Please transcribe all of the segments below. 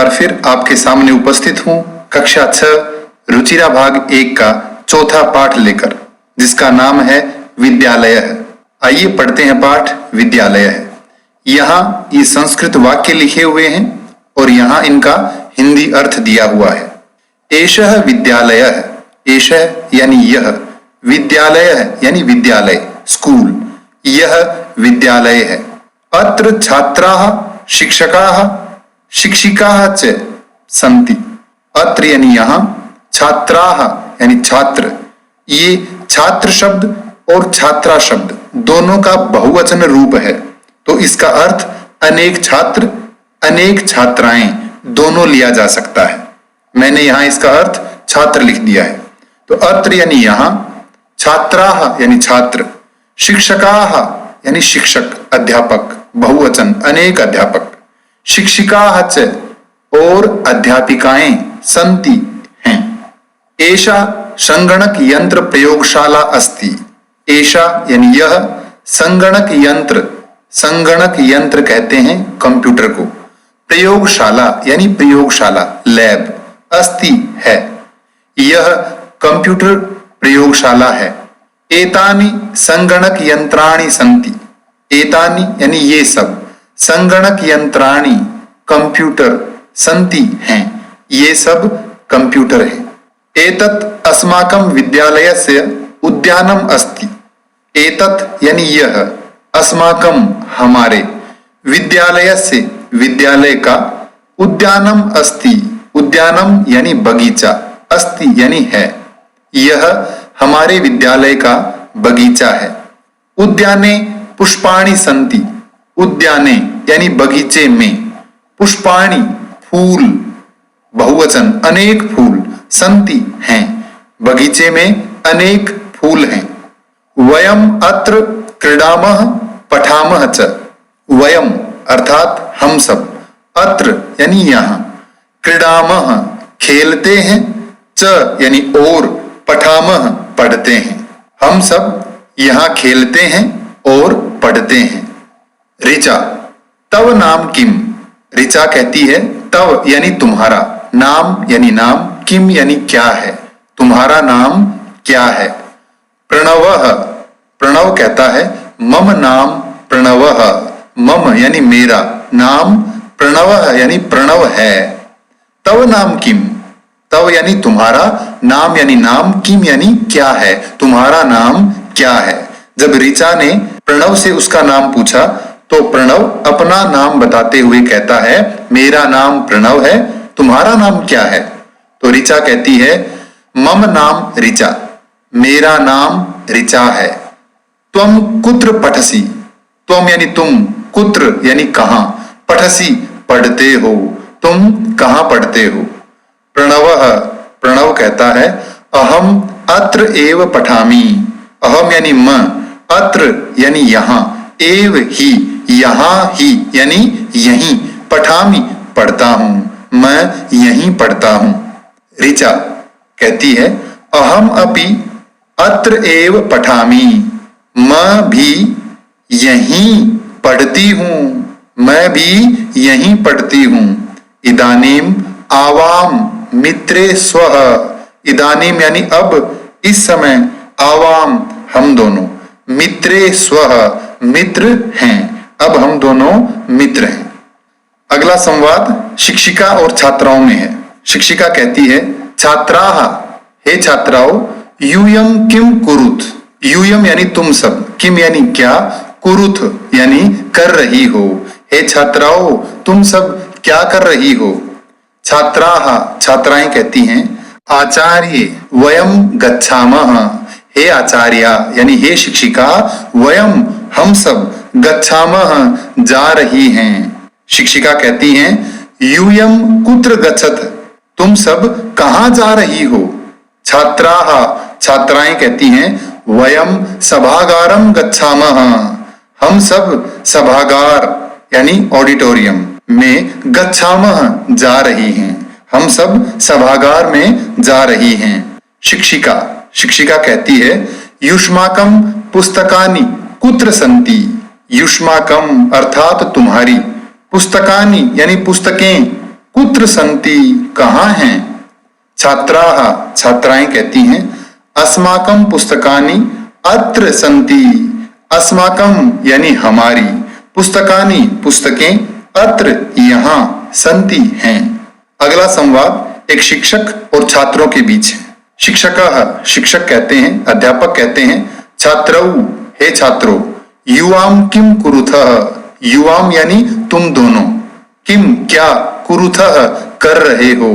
बार फिर आपके सामने उपस्थित हूँ कक्षा 6 रुचिरा भाग 1 का चौथा पाठ लेकर, जिसका नाम है विद्यालय है। आइए पढ़ते हैं पाठ विद्यालय है। यहाँ ये संस्कृत वाक्य लिखे हुए हैं और यहाँ इनका हिंदी अर्थ दिया हुआ है। एषः विद्यालय है, एषः यानी यह, विद्यालय है यानी विद्यालय स्कूल, यह विद्यालय है। अत्र छात्राः शिक्षकाः शिक्षिकाः च सन्ति। अत्र यानी यहाँ, छात्राः यानी छात्र, ये छात्र शब्द और छात्रा शब्द दोनों का बहुवचन रूप है, तो इसका अर्थ अनेक छात्र अनेक छात्राएं दोनों लिया जा सकता है। मैंने यहाँ इसका अर्थ छात्र लिख दिया है। तो अत्र यानी यहाँ, छात्राः यानी छात्र, शिक्षकाः यानी शिक्षक अध्यापक बहुवचन अनेक अध्यापक, शिक्षिकाः च और अध्यापिकाएं सन्ति हैं। एषा संगणक यंत्र प्रयोगशाला अस्ति। एषा यानी यह, संगणक यंत्र कहते हैं कंप्यूटर को, प्रयोगशाला यानी प्रयोगशाला लैब, अस्ति है, यह कंप्यूटर प्रयोगशाला है। एतानि संगणक यंत्राणि सन्ति। एतानि यानी ये सब, संगणक यंत्राणि कंप्यूटर, सन्ति हैं, ये सब कंप्यूटर हैं। एतत् अस्माकं विद्यालयस्य उद्यानम् अस्ति। एतत् यानी यह, अस्माकं हमारे, विद्यालयस्य विद्यालय का, उद्यानम् अस्ति, उद्यानम यानी बगीचा, अस्ति यानी है, यह हमारे विद्यालय का बगीचा है। उद्याने पुष्पाणि सन्ति। उद्याने यानी बगीचे में, पुष्पाणि फूल बहुवचन अनेक फूल, सन्ति हैं, बगीचे में अनेक फूल हैं। वयम अत्र क्रीडामः पठामः च। वयम अर्थात हम सब, अत्र यानी यहाँ, क्रीडामः खेलते हैं, च यानी और, पठामः पढ़ते हैं, हम सब यहाँ खेलते हैं और पढ़ते हैं। ऋचा, तव नाम किम। ऋचा कहती है तव यानी तुम्हारा, नाम यानी नाम, किम यानी क्या है, तुम्हारा नाम क्या है। प्रणवः, प्रणव कहता है मम नाम प्रणवः, मम यानी मेरा, नाम प्रणवः यानी प्रणव है। तव नाम किम, तव यानी तुम्हारा, नाम यानी नाम, किम यानी क्या है, तुम्हारा नाम क्या है। जब ऋचा ने प्रणव से उसका नाम पूछा तो प्रणव अपना नाम बताते हुए कहता है मेरा नाम प्रणव है, तुम्हारा नाम क्या है। तो ऋचा कहती है मम नाम ऋचा, मेरा नाम ऋचा है। त्वम कुत्र पठसि। त्वम यानी तुम, कुत्र यानी कहाँ, पठसि पढ़ते हो, तुम कहाँ पढ़ते हो। प्रणवः, प्रणव कहता है अहम अत्र एव पठामि। अहम यानी मैं, अत्र यानी यहाँ, एव ही यहाँ ही यानी यहीं, पठामि पढ़ता हूं, मैं यहीं पढ़ता हूं। ऋचा कहती है अहम अपि अत्र एव पठामि। मैं भी यहीं पढ़ती हूं, मैं भी यहीं पढ़ती हूं। इदानीम आवाम मित्रे स्वः। इदानीम यानी अब, इस समय, आवाम हम दोनों, मित्रे स्वः मित्र हैं, अब हम दोनों मित्र हैं। अगला संवाद शिक्षिका और छात्राओं में है। शिक्षिका कहती है छात्राः, हे छात्राओं, यूयम किम कुरुत। यूयम यानी तुम सब, किम यानी क्या, कुरुत यानी कर रही हो। हे छात्राओं, तुम सब क्या कर रही हो। छात्राः, छात्राएं कहती हैं आचार्य वयम गच्छामः। हे आचार्या यानी हे शिक्षिका, वयम हम सब, गच्छामः जा रही हैं। शिक्षिका कहती हैं यूयम कुत्र गच्छत। तुम सब कहाँ जा रही हो। छात्राः, छात्राएं कहती हैं वयम सभागारम गच्छामः। हम सब सभागार यानी ऑडिटोरियम में, गच्छामः जा रही हैं, हम सब सभागार में जा रही हैं। शिक्षिका, शिक्षिका कहती है युष्माकम पुस्तकानि कुत्र सन्ति। युष्माकम अर्थात तुम्हारी, पुस्तकानि यानी पुस्तकें, कुत्र सन्ति कहाँ हैं? छात्राः छात्राएं कहती हैं अस्माकं पुस्तकानि अत्र सन्ति। अस्माकं यानी हमारी, पुस्तकानि पुस्तकें, अत्र यहाँ, सन्ति हैं। अगला संवाद एक शिक्षक और छात्रों के बीच है। शिक्षकः शिक्षक कहते हैं, अध्यापक कहते हैं छात्रौ हे छात्रों, युवाम किम कुरुथः? युवाम यानी तुम दोनों, किम क्या, कुरुथः कर रहे हो।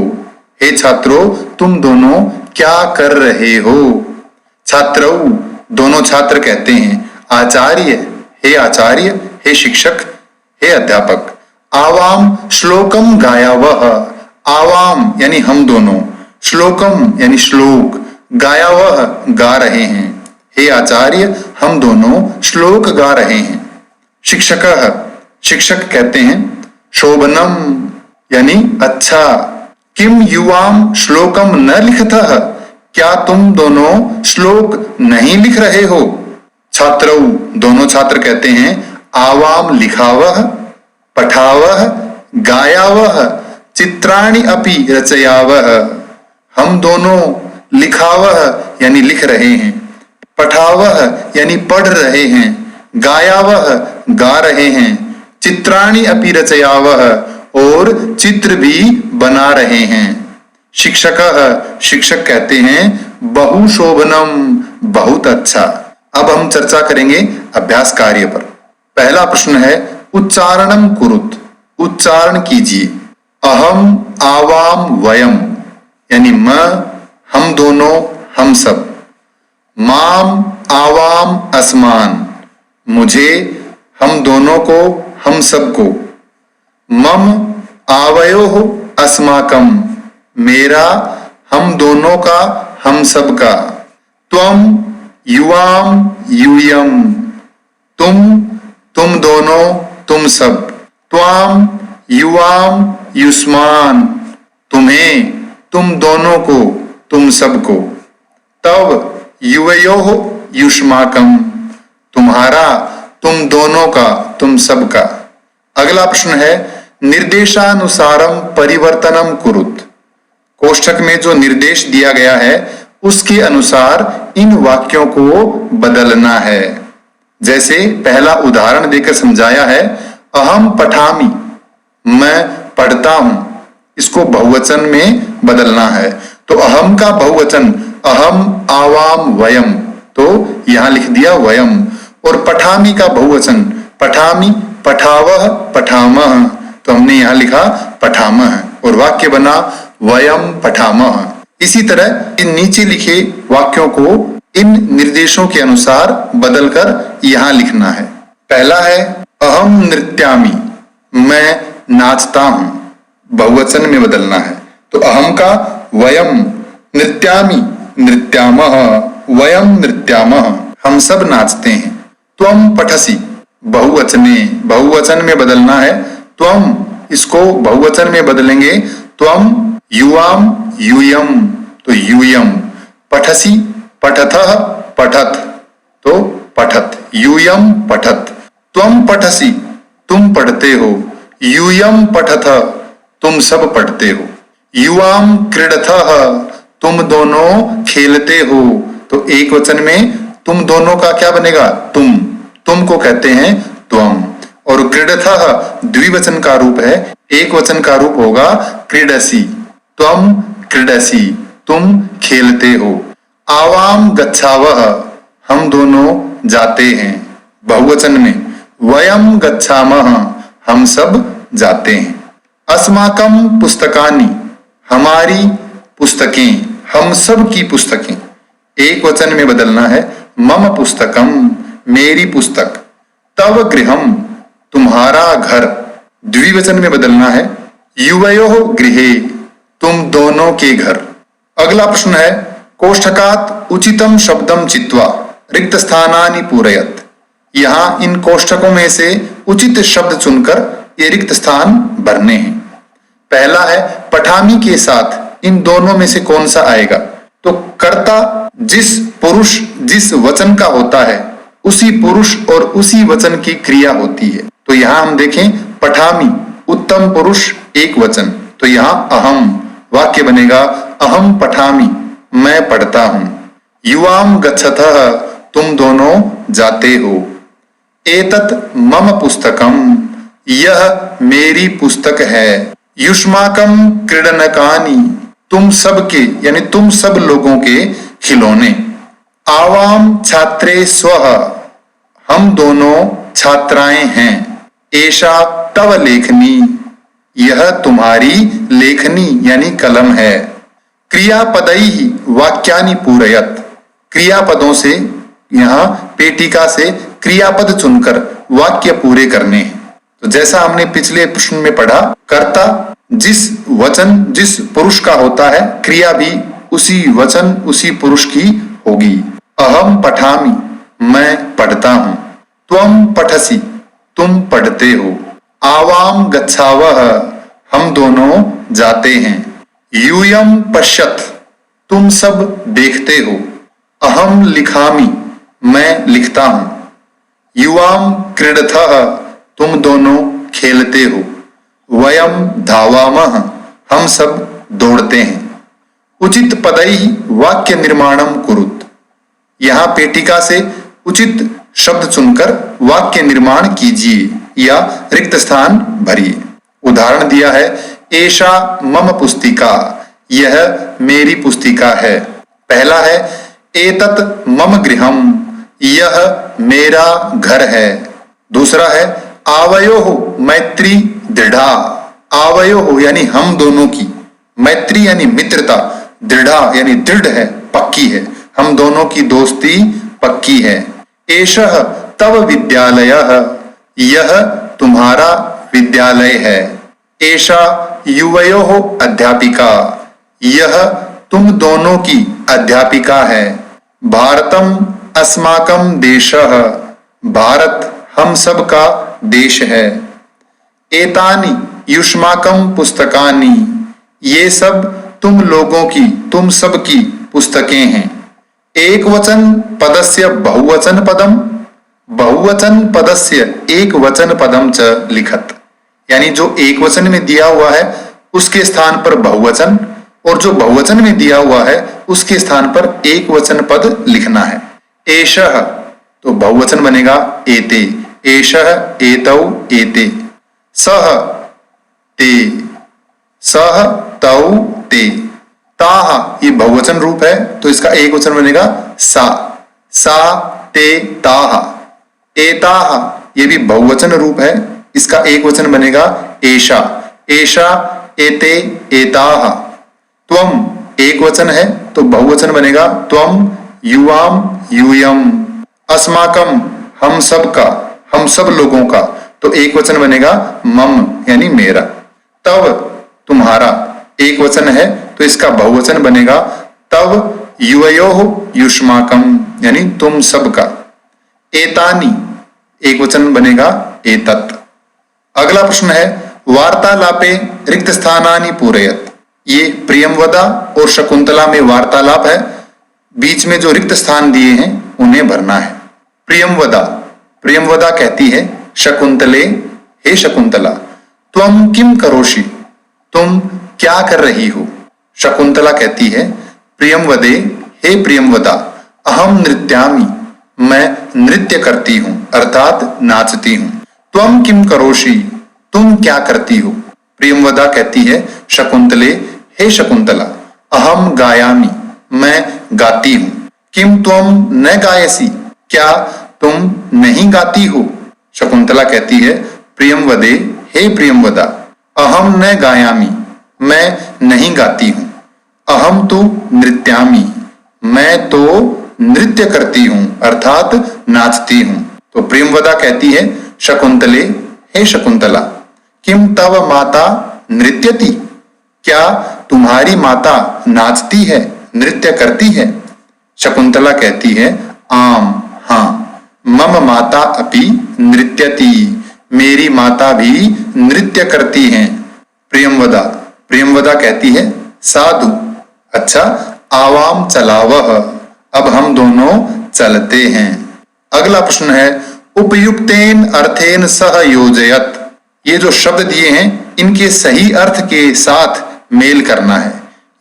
हे छात्रों तुम दोनों क्या कर रहे हो? छात्रौ दोनों छात्र कहते हैं आचार्य हे आचार्य, हे शिक्षक, हे अध्यापक। आवाम श्लोकम गायावः। आवाम यानी हम दोनों, श्लोकम यानी श्लोक, गायावः गा रहे हैं। हे आचार्य हम दोनों श्लोक गा रहे हैं। शिक्षकः शिक्षक कहते हैं शोभनम यानी अच्छा। किम युवाम श्लोकम न लिखतः? क्या तुम दोनों श्लोक नहीं लिख रहे हो? छात्रौ दोनों छात्र कहते हैं आवाम लिखावः, पठावः, गायावः, चित्राणि अपि रचयावः। हम दोनों लिखावः यानी लिख रहे हैं, पठावः यानी पढ़ रहे हैं, गायावः गा रहे हैं, चित्राणि अपि रचयावः और चित्र भी बना रहे हैं। शिक्षकः शिक्षक कहते हैं बहु शोभनम बहुत अच्छा। अब हम चर्चा करेंगे अभ्यास कार्य पर। पहला प्रश्न है उच्चारणम कुरुत, उच्चारण कीजिए। अहम आवाम वयम यानी मैं, हम दोनों, हम सब। माम आवाम अस्मान मुझे, हम दोनों को, हम सबको। मम आवयोः अस्माकम मेरा, हम दोनों का, हम सब का। त्वम युवाम यूयम तुम दोनों, तुम सब। त्वाम युवाम युष्मान तुम्हें, तुम दोनों को, तुम सबको। तव युवयोः युष्माकम तुम्हारा, तुम दोनों का, तुम सबका। अगला प्रश्न है निर्देशानुसारम परिवर्तनम कुरुत। कोष्ठक में जो निर्देश दिया गया है उसके अनुसार इन वाक्यों को बदलना है। जैसे पहला उदाहरण देकर समझाया है अहम पठामि मैं पढ़ता हूं, इसको बहुवचन में बदलना है। तो अहम का बहुवचन अहम आवाम वयम, तो यहां लिख दिया वयम। और पठामि का बहुवचन पठामि पठावः पठामः, तो हमने यहां लिखा पठामः और वाक्य बना वयम पठामः। इसी तरह इन नीचे लिखे वाक्यों को इन निर्देशों के अनुसार बदलकर यहां लिखना है। पहला है अहम नृत्यामि मैं नाचता हूं, बहुवचन में बदलना है। तो अहम का वयम, नृत्यामि नृत्यामः, वयम नृत्यामः हम सब नाचते हैं। त्वम पठसि बहुवचने, बहुवचन में बदलना है। त्वम इसको बहुवचन में बदलेंगे त्वम युवाम यूयम, तो यूयम। पठसि पठतः पठत, तो पठत, यूयम पठत। त्वम पठसि तुम पढ़ते हो, यूयम पठत तुम सब पढ़ते हो। युवाम क्रीडतः तुम दोनों खेलते हो, तो एक वचन में तुम दोनों का क्या बनेगा तुम को कहते हैं त्वम। और क्रीडतः द्विवचन का रूप है, एक वचन का रूप होगा क्रीडसि, त्वम क्रीडसि तुम खेलते हो। आवाम गच्छावः हम दोनों जाते हैं, बहुवचन में। वयम गच्छामः हम सब जाते हैं। अस्माकं पुस्तकानि हमारी पुस्तकें, हम सब की पुस्तकें, एक वचन में बदलना है मम पुस्तकम मेरी पुस्तक। तव गृहम तुम्हारा घर, द्विवचन में बदलना है युवयोः गृहे तुम दोनों के घर। अगला प्रश्न है कोष्ठकात उचितम शब्दम चित्वा रिक्त स्थानानि पूरयत। यहाँ इन कोष्ठकों में से उचित शब्द चुनकर ये रिक्त स्थान भरने हैं। पहला है पठामी के साथ इन दोनों में से कौन सा आएगा? तो कर्ता जिस पुरुष जिस वचन का होता है उसी पुरुष और उसी वचन की क्रिया होती है। तो यहाँ हम देखें पठामी उत्तम पुरुष एक वचन, तो यहाँ अहम वाक्य बनेगा अहम पठामि, मैं पढ़ता हूं। युवाम गच्छतः, तुम दोनों जाते हो। एतत् मम पुस्तकम, यह मेरी पुस्तक है। युष्माकम क्रीडनकानि, तुम सब के यानी तुम सब लोगों के खिलौने। आवाम छात्रे स्वः, हम दोनों छात्राएं हैं। एषा तव लेखनी, यह तुम्हारी लेखनी यानी कलम है। क्रियापदैहि वाक्यानि पूरयत, क्रियापदों से यहाँ पेटिका से क्रियापद चुनकर वाक्य पूरे करने हैं। तो जैसा हमने पिछले प्रश्न में पढ़ा, कर्ता जिस वचन जिस पुरुष का होता है, क्रिया भी उसी वचन उसी पुरुष की होगी। अहम पठामि, मैं पढ़ता हूं। त्वम पठसि, तुम पढ़ते हो। आवाम गच्छावः, हम दोनों जाते हैं। यूयम पश्यत, तुम सब देखते हो। अहम लिखामि, मैं लिखता हूं। युवाम क्रीडथः, तुम दोनों खेलते हो। वयम धावामः, हम सब दौड़ते हैं। उचित पदैहि वाक्य निर्माणम कुरुत, यहाँ पेटिका से उचित शब्द चुनकर वाक्य निर्माण कीजिए या रिक्त स्थान भरिए। उदाहरण दिया है, एषा मम पुस्तिका, यह मेरी पुस्तिका है। पहला है एतत् मम गृहम, यह मेरा घर है। दूसरा है आवयोः मैत्री दृढ़ा, आवयोः यानी हम दोनों की, मैत्री यानी मित्रता, दृढ़ा यानी दृढ़ है, पक्की है, हम दोनों की दोस्ती पक्की है। एषः तव विद्यालयः, यह तुम्हारा विद्यालय है। एषा युवयोः अध्यापिका, यह तुम दोनों की अध्यापिका है। भारतम अस्माकं देशः, भारत हम सब का देश है। एतानि युष्माकं पुस्तकानि, ये सब तुम लोगों की तुम सब की पुस्तकें हैं। एक वचन पदस्य बहुवचन पदम, बहुवचन पदस्य एक वचन पदम च लिखत, यानी जो एक वचन में दिया हुआ है उसके स्थान पर बहुवचन, और जो बहुवचन में दिया हुआ है उसके स्थान पर एक वचन पद लिखना है। एषः तो बहुवचन बनेगा एते, एषः एतौ एते। सः ते, सः तौ ते। ताः ये बहुवचन रूप है तो इसका एक वचन बनेगा सा, सा ते ताः। एताः ये भी बहुवचन रूप है, इसका एक वचन बनेगा एषा, एषा एते एताः। त्वम एक वचन है तो बहुवचन बनेगा त्वम, युवाम यूयम। अस्माकम हम सब का, हम सब लोगों का, तो एक वचन बनेगा मम यानी मेरा। तव तुम्हारा एक वचन है तो इसका बहुवचन बनेगा तव युवयोः युष्माकम यानी तुम सब का। एतानि एक वचन बनेगा एतत्। अगला प्रश्न है वार्तालापे रिक्त स्थानानि पूरयत। ये प्रियमवदा और शकुंतला में वार्तालाप है, बीच में जो रिक्त स्थान दिए हैं उन्हें भरना है। प्रियमवदा, प्रियमवदा कहती है शकुंतले, हे शकुंतला, त्वम किम करोषि, तुम क्या कर रही हो। शकुंतला कहती है प्रियमवदे, हे प्रियमवदा, अहम नृत्यामि, मैं नृत्य करती हूं अर्थात नाचती हूं। त्वम किम करोषि, तुम क्या करती हो। प्रियमवदा कहती है शकुंतले, हे शकुंतला, अहम गायामि, मैं गाती हूं। किम त्वम न गायसी, क्या तुम नहीं गाती हो। शकुंतला कहती है प्रियमवदे, हे प्रियमवदा, अहम न गायामि, मैं नहीं गाती हूं। अहम तु नृत्यामि, मैं तो नृत्य करती हूं अर्थात नाचती हूं। तो प्रियमवदा कहती है शकुंतले, हे शकुंतला, किम तव माता नृत्यति, क्या तुम्हारी माता नाचती है, नृत्य करती है। शकुंतला कहती है आम, हाँ, मम माता अपि नृत्यति, मेरी माता भी नृत्य करती हैं। प्रियमवदा, प्रियमवदा कहती है साधु, अच्छा, आवाम चलावह, अब हम दोनों चलते हैं। अगला प्रश्न है उपयुक्तेन अर्थेन सह योजयत। ये जो शब्द दिए हैं इनके सही अर्थ के साथ मेल करना है।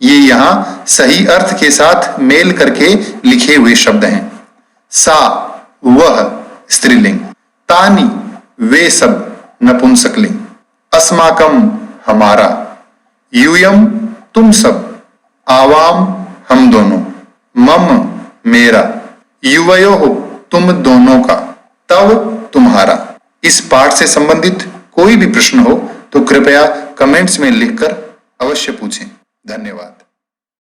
ये यहां सही अर्थ के साथ मेल करके लिखे हुए शब्द हैं। सा वह स्त्रीलिंग, तानी वे सब नपुंसकलिंग, अस्माकम हमारा, यूयम तुम सब, आवाम हम दोनों, मम मेरा, युवयोः तुम दोनों का, तव तुम्हारा। इस पाठ से संबंधित कोई भी प्रश्न हो तो कृपया कमेंट्स में लिखकर अवश्य पूछें। धन्यवाद।